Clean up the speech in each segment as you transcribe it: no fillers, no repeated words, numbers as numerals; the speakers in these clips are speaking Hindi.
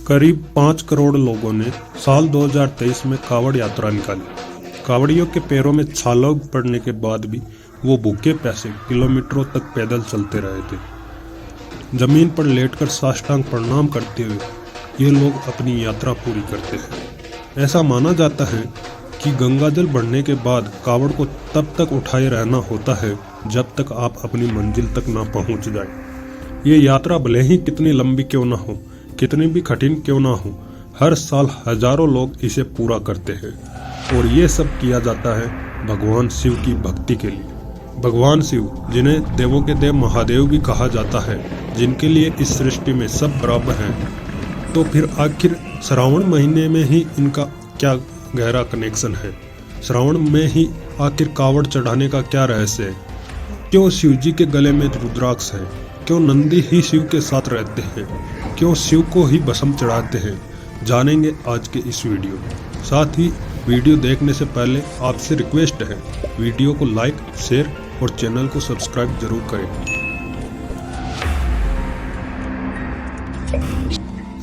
करीब 5 करोड़ लोगों ने साल 2023 में कावड़ यात्रा निकाली। कावड़ियों के पैरों में छालों पड़ने के बाद भी वो भूखे प्यासे किलोमीटरों तक पैदल चलते रहे थे। जमीन पर लेटकर साष्टांग प्रणाम करते हुए ये लोग अपनी यात्रा पूरी करते हैं। ऐसा माना जाता है कि गंगा जल बढ़ने के बाद कावड़ को तब तक उठाए रहना होता है जब तक आप अपनी मंजिल तक ना पहुंच जाए। ये यात्रा भले ही कितनी लंबी क्यों ना हो, कितनी भी कठिन क्यों ना हो, हर साल हजारों लोग इसे पूरा करते हैं और ये सब किया जाता है भगवान शिव की भक्ति के लिए। भगवान शिव, जिन्हें देवों के देव महादेव भी कहा जाता है, जिनके लिए इस सृष्टि में सब बराबर हैं, तो फिर आखिर श्रावण महीने में ही इनका क्या गहरा कनेक्शन है? श्रावण में ही आखिर कावड़ चढ़ाने का क्या रहस्य है? क्यों शिव जी के गले में रुद्राक्ष है? क्यों नंदी ही शिव के साथ रहते हैं? क्यों शिव को ही भस्म चढ़ाते हैं? जानेंगे आज के इस वीडियो में। साथ ही वीडियो देखने से पहले आपसे रिक्वेस्ट है, वीडियो को लाइक, शेयर और चैनल को सब्सक्राइब जरूर करें।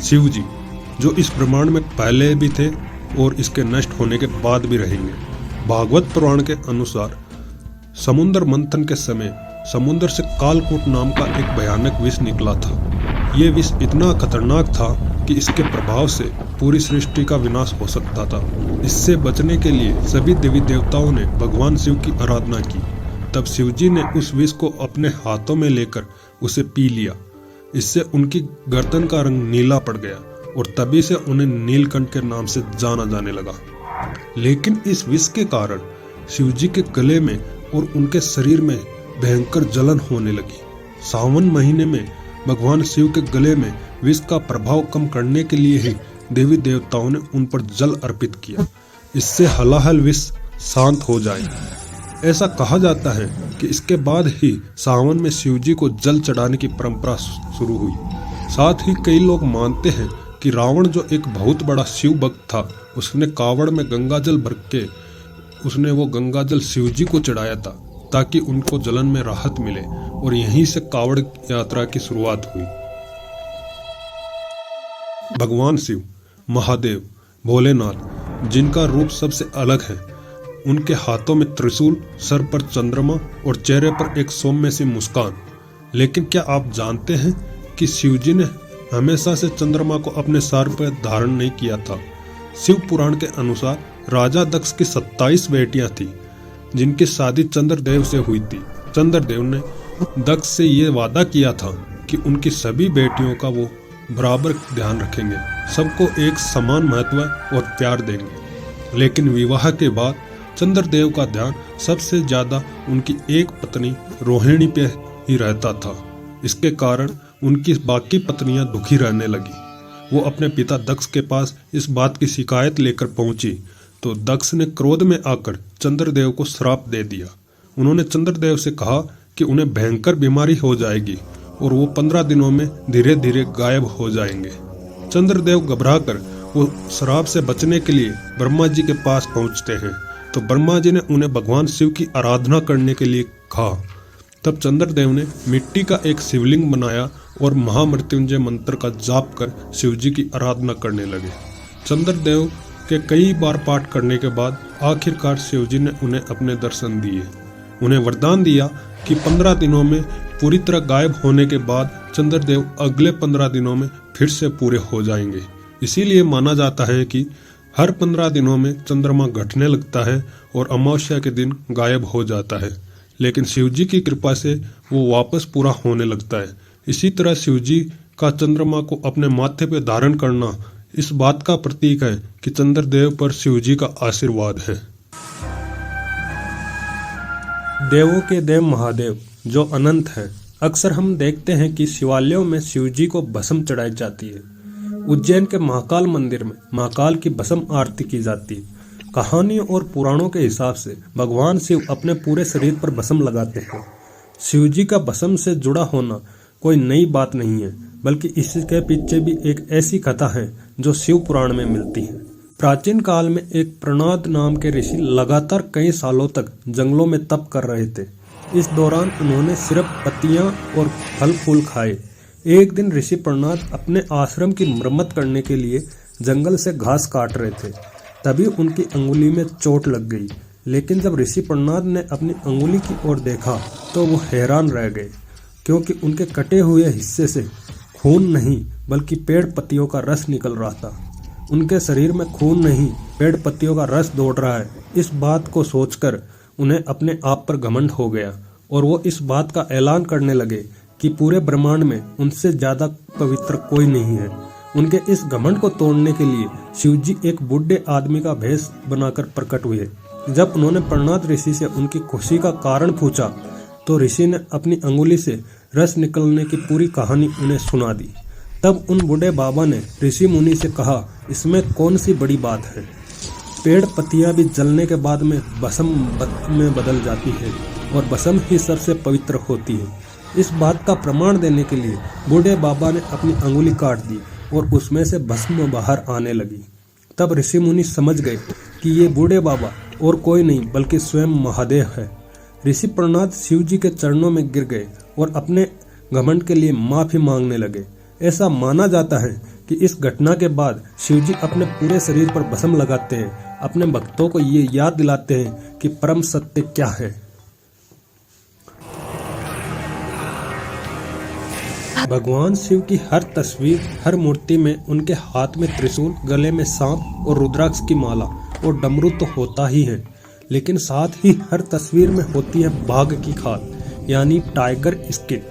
शिव जी, जो इस ब्रह्मांड में पहले भी थे और इसके नष्ट होने के बाद भी रहेंगे। भागवत पुराण के अनुसार समुद्र मंथन के समय समुद्र से कालकूट नाम का एक भयानक विष निकला था। ये विष इतना खतरनाक था कि इसके प्रभाव से पूरी सृष्टि का विनाश हो सकता था। इससे बचने के लिए सभी देवी देवताओं ने भगवान शिव की आराधना की। तब शिव जी ने उस विष को अपने हाथों में लेकर उसे पी लिया। इससे उनकी गर्दन का रंग नीला पड़ गया और तभी से उन्हें नीलकंठ के नाम से जाना जाने लगा। लेकिन इस विष के कारण शिव जी के गले में और उनके शरीर में भयंकर जलन होने लगी। सावन महीने में भगवान शिव के गले में विष का प्रभाव कम करने के लिए ही देवी देवताओं ने उन पर जल अर्पित किया। इससे हलाहल विष शांत हो जाए। ऐसा कहा जाता है कि इसके बाद ही सावन में शिव जी को जल चढ़ाने की परंपरा शुरू हुई। साथ ही कई लोग मानते हैं कि रावण, जो एक बहुत बड़ा शिव भक्त था, उसने कावड़ में गंगा जल भर के उसने वो गंगा जल शिव जी को चढ़ाया था ताकि उनको जलन में राहत मिले और यहीं से कावड़ यात्रा की शुरुआत हुई। भगवान शिव, महादेव, भोलेनाथ, जिनका रूप सबसे अलग है, उनके हाथों में त्रिशूल, सर पर चंद्रमा और चेहरे पर एक सौम्य सी मुस्कान। लेकिन क्या आप जानते हैं कि शिव जी ने हमेशा से चंद्रमा को अपने सर पर धारण नहीं किया था? शिव पुराण के अनुसार राजा दक्ष की 27 बेटियां थी, जिनकी शादी चंद्रदेव से हुई थी। चंद्रदेव ने दक्ष से ये वादा किया था कि उनकी सभी बेटियों का वो बराबर ध्यान रखेंगे, सबको एक समान महत्व और प्यार देंगे। लेकिन विवाह के बाद चंद्रदेव का ध्यान सबसे ज्यादा उनकी एक पत्नी रोहिणी पे ही रहता था। इसके कारण उनकी बाकी पत्नियां दुखी रहने लगी। वो अपने पिता दक्ष के पास इस बात की शिकायत लेकर पहुंची तो दक्ष ने क्रोध में आकर चंद्रदेव को श्राप दे दिया। उन्होंने चंद्रदेव से कहा कि उन्हें भयंकर बीमारी हो जाएगी और वो 15 दिनों में धीरे धीरे गायब हो जाएंगे। चंद्रदेव घबराकर वो श्राप से बचने के लिए ब्रह्मा जी के पास पहुंचते हैं तो ब्रह्मा जी ने उन्हें भगवान शिव की आराधना करने के लिए कहा। तब चंद्रदेव ने मिट्टी का एक शिवलिंग बनाया और महामृत्युंजय मंत्र का जाप कर शिव जी की आराधना करने लगे। चंद्रदेव के कई बार पाठ करने के बाद आखिरकार शिव जी ने उन्हें अपने दर्शन दिए। उन्हें वरदान दिया कि 15 दिनों में पूरी तरह गायब होने के बाद चंद्रदेव अगले 15 दिनों में फिर से पूरे हो जाएंगे। इसीलिए माना जाता है कि हर 15 दिनों में चंद्रमा घटने लगता है और अमावस्या के दिन गायब हो जाता है। लेकिन शिव जी की कृपा से वो वापस पूरा होने लगता है। इसी तरह शिव जी का चंद्रमा को अपने माथे पर धारण करना इस बात का प्रतीक है कि चंद्रदेव पर शिव जी का आशीर्वाद है। देवों के देव महादेव, जो अनंत है, अक्सर हम देखते हैं कि शिवालयों में शिव जी को भस्म चढ़ाई जाती है। उज्जैन के महाकाल मंदिर में महाकाल की भस्म आरती की जाती है। कहानियों और पुराणों के हिसाब से भगवान शिव अपने पूरे शरीर पर भस्म लगाते हैं। शिव जी का भस्म से जुड़ा होना कोई नई बात नहीं है, बल्कि इसके पीछे भी एक ऐसी कथा है जो शिव पुराण में मिलती है। प्राचीन काल में एक प्रणाद नाम के ऋषि लगातार कई सालों तक जंगलों में तप कर रहे थे। इस दौरान उन्होंने सिर्फ पत्तियां और फल फूल खाए। एक दिन ऋषि प्रहलाद अपने आश्रम की मरम्मत करने के लिए जंगल से घास काट रहे थे। तभी उनकी अंगुली में चोट लग गई। लेकिन जब ऋषि प्रहलाद ने अपनी अंगुली की ओर देखा तो वो हैरान रह गए, क्योंकि उनके कटे हुए हिस्से से खून नहीं बल्कि पेड़ पत्तियों का रस निकल रहा था। उनके शरीर में खून नहीं, पेड़ पत्तियों का रस दौड़ रहा है। इस बात को सोचकर उन्हें अपने आप पर घमंड हो गया और वो इस बात का ऐलान करने लगे कि पूरे ब्रह्मांड में उनसे ज्यादा पवित्र कोई नहीं है। उनके इस घमंड को तोड़ने के लिए शिवजी एक बूढ़े आदमी का भेष बनाकर प्रकट हुए। जब उन्होंने प्रहलाद ऋषि से उनकी खुशी का कारण पूछा तो ऋषि ने अपनी अंगुली से रस निकलने की पूरी कहानी उन्हें सुना दी। तब उन बूढ़े बाबा ने ऋषि मुनि से कहा, इसमें कौन सी बड़ी बात है? पेड़ पत्तियां भी जलने के बाद में भस्म में बदल जाती है और भस्म ही सबसे पवित्र होती है। इस बात का प्रमाण देने के लिए बूढ़े बाबा ने अपनी अंगुली काट दी और उसमें से भस्म बाहर आने लगी। तब ऋषि मुनि समझ गए कि ये बूढ़े बाबा और कोई नहीं बल्कि स्वयं महादेव है। ऋषि प्रहलाद शिव जी के चरणों में गिर गए और अपने घमंड के लिए माफी मांगने लगे। ऐसा माना जाता है कि इस घटना के बाद शिव जी अपने पूरे शरीर पर भस्म लगाते हैं, अपने भक्तों को ये याद दिलाते हैं कि परम सत्य क्या है। भगवान शिव की हर तस्वीर, हर मूर्ति में उनके हाथ में त्रिशूल, गले में सांप और रुद्राक्ष की माला और डमरू तो होता ही है, लेकिन साथ ही हर तस्वीर में होती है बाघ की खाल यानी टाइगर स्किन,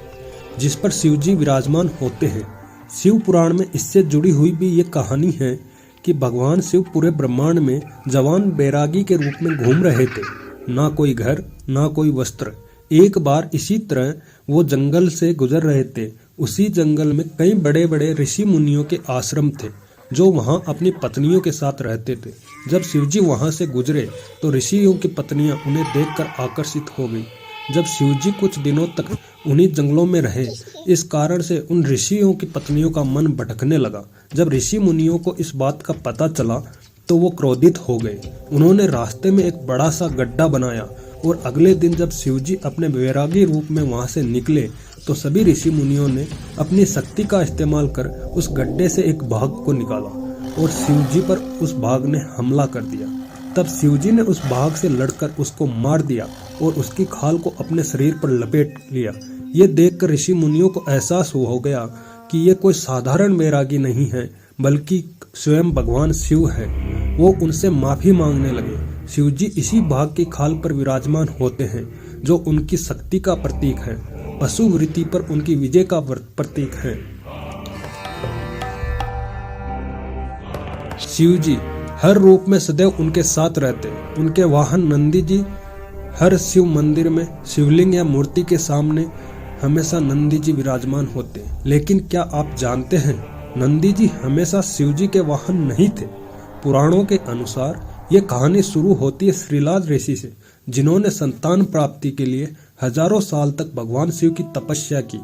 जिस पर शिवजी विराजमान होते हैं। शिव पुराण में इससे जुड़ी हुई भी ये कहानी है कि भगवान शिव पूरे ब्रह्मांड में जवान बैरागी के रूप में घूम रहे थे। ना कोई घर, ना कोई वस्त्र। एक बार इसी तरह वो जंगल से गुजर रहे थे। उसी जंगल में कई बड़े बड़े ऋषि मुनियों के आश्रम थे जो वहाँ अपनी पत्नियों के साथ रहते थे। जब शिवजी वहाँ से गुजरे तो ऋषियों की पत्नियां उन्हें देखकर आकर्षित हो गई। जब शिवजी कुछ दिनों तक उन्हीं जंगलों में रहे, इस कारण से उन ऋषियों की पत्नियों का मन भटकने लगा। जब ऋषि मुनियों को इस बात का पता चला तो वो क्रोधित हो गए। उन्होंने रास्ते में एक बड़ा सा गड्ढा बनाया और अगले दिन जब शिवजी अपने वैरागी रूप में वहां से निकले तो सभी ऋषि मुनियों ने अपनी शक्ति का इस्तेमाल कर उस गड्ढे से एक बाघ को निकाला और शिवजी पर उस बाघ ने हमला कर दिया। तब शिवजी ने उस बाघ से लड़कर उसको मार दिया और उसकी खाल को अपने शरीर पर लपेट लिया। ये देखकर ऋषि मुनियों को एहसास हो गया कि ये कोई साधारण वैरागी नहीं है बल्कि स्वयं भगवान शिव है। वो उनसे माफी मांगने लगे। शिवजी इसी बाघ की खाल पर विराजमान होते हैं जो उनकी शक्ति का प्रतीक है, पशु वृत्ति पर उनकी विजय का प्रतीक है। शिवजी हर रूप में सदैव उनके साथ रहते। उनके वाहन नंदी जी हर शिव मंदिर में शिवलिंग या मूर्ति के सामने हमेशा नंदी जी विराजमान होते। लेकिन क्या आप जानते हैं, नंदी जी हमेशा शिवजी के वाहन नहीं थे। पुराणों के अनुसार ये कहानी शुरू होती है श्रीलाद ऋषि से, जिन्होंने संतान प्राप्ति के लिए हजारों साल तक भगवान शिव की तपस्या की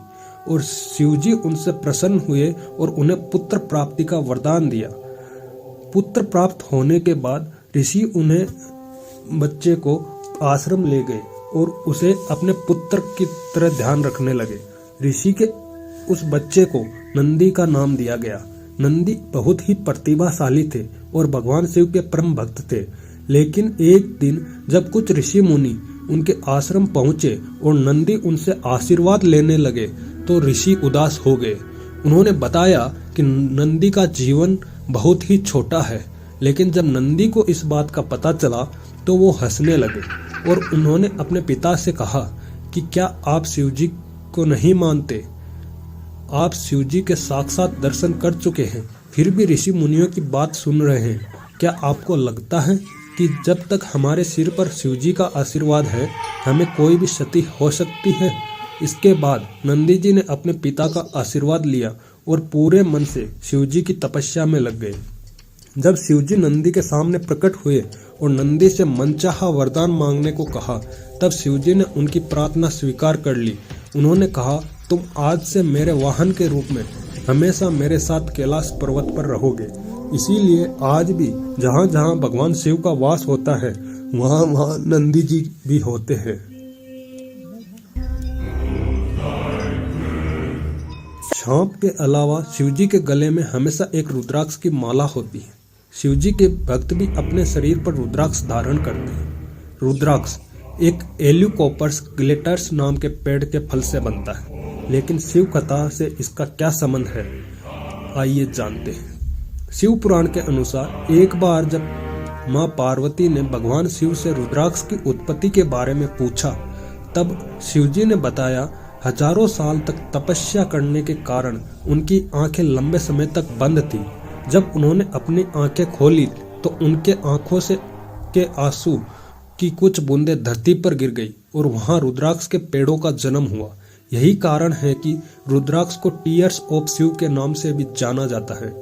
और शिवजी उनसे प्रसन्न हुए और उन्हें पुत्र प्राप्ति का वरदान दिया। पुत्र प्राप्त होने के बाद ऋषि उन्हें बच्चे को आश्रम ले गए और उसे अपने पुत्र की तरह ध्यान रखने लगे। ऋषि के उस बच्चे को नंदी का नाम दिया गया। नंदी बहुत ही प्रतिभाशाली थे और भगवान शिव के परम भक्त थे। लेकिन एक दिन जब कुछ ऋषि मुनि उनके आश्रम पहुंचे और नंदी उनसे आशीर्वाद लेने लगे तो ऋषि उदास हो गए। उन्होंने बताया कि नंदी का जीवन बहुत ही छोटा है। लेकिन जब नंदी को इस बात का पता चला तो वो हंसने लगे और उन्होंने अपने पिता से कहा कि क्या आप शिवजी को नहीं मानते? आप शिवजी के साक्षात दर्शन कर चुके हैं, फिर भी ऋषि मुनियों की बात सुन रहे हैं। क्या आपको लगता है कि जब तक हमारे सिर पर शिवजी का आशीर्वाद है हमें कोई भी क्षति हो सकती है? इसके बाद नंदी जी ने अपने पिता का आशीर्वाद लिया और पूरे मन से शिवजी की तपस्या में लग गए। जब शिवजी नंदी के सामने प्रकट हुए और नंदी से मनचाहा वरदान मांगने को कहा, तब शिवजी ने उनकी प्रार्थना स्वीकार कर ली। उन्होंने कहा, तुम आज से मेरे वाहन के रूप में हमेशा मेरे साथ कैलाश पर्वत पर रहोगे। इसीलिए आज भी जहाँ जहाँ भगवान शिव का वास होता है वहाँ वहाँ नंदी जी भी होते हैं। छाप के अलावा शिवजी के गले में हमेशा एक रुद्राक्ष की माला होती है। शिवजी के भक्त भी अपने शरीर पर रुद्राक्ष धारण करते हैं। रुद्राक्ष एक एल्यूकोपर्स ग्लिटर्स नाम के पेड़ के फल से बनता है, लेकिन शिव कथा से इसका क्या संबंध है, आइए जानते हैं। शिव पुराण के अनुसार एक बार जब माँ पार्वती ने भगवान शिव से रुद्राक्ष की उत्पत्ति के बारे में पूछा, तब शिवजी ने बताया हजारों साल तक तपस्या करने के कारण उनकी आंखें लंबे समय तक बंद थी। जब उन्होंने अपनी आंखें खोली तो उनके आंखों से के आंसू की कुछ बूंदें धरती पर गिर गई और वहां रुद्राक्ष के पेड़ों का जन्म हुआ। यही कारण है कि रुद्राक्ष को टीयर्स ऑफ शिव के नाम से भी जाना जाता है।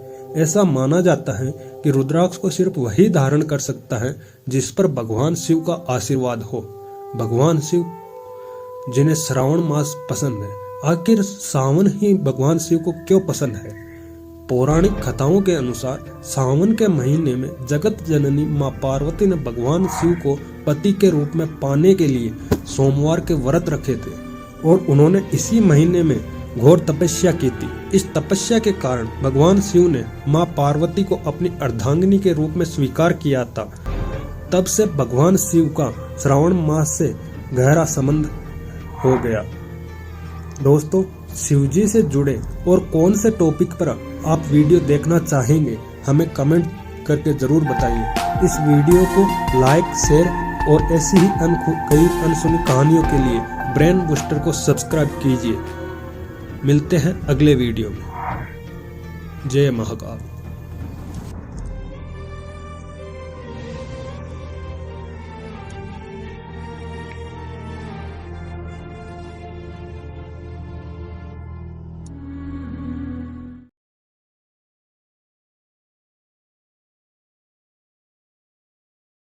ऐसा माना जाता है कि रुद्राक्ष को सिर्फ वही धारण कर सकता है जिस पर भगवान शिव का आशीर्वाद हो। भगवान शिव जिन्हें श्रावण मास पसंद है, आखिर सावन ही भगवान शिव को क्यों पसंद है? पौराणिक कथाओं के अनुसार सावन के महीने में जगत जननी माँ पार्वती ने भगवान शिव को पति के रूप में पाने के लिए सोमवार के व्रत रखे थे और उन्होंने इसी महीने में घोर तपस्या की थी। इस तपस्या के कारण भगवान शिव ने माँ पार्वती को अपनी अर्धांगिनी के रूप में स्वीकार किया था। तब से भगवान शिव का श्रावण मास से गहरा संबंध हो गया। दोस्तों, शिवजी से जुड़े और कौन से टॉपिक पर आप वीडियो देखना चाहेंगे, हमें कमेंट करके जरूर बताइए। इस वीडियो को लाइक, शेयर और ऐसी ही कई अनसुनी कहानियों के लिए ब्रेन बूस्टर को सब्सक्राइब कीजिए। मिलते हैं अगले वीडियो में। जय महाकाल।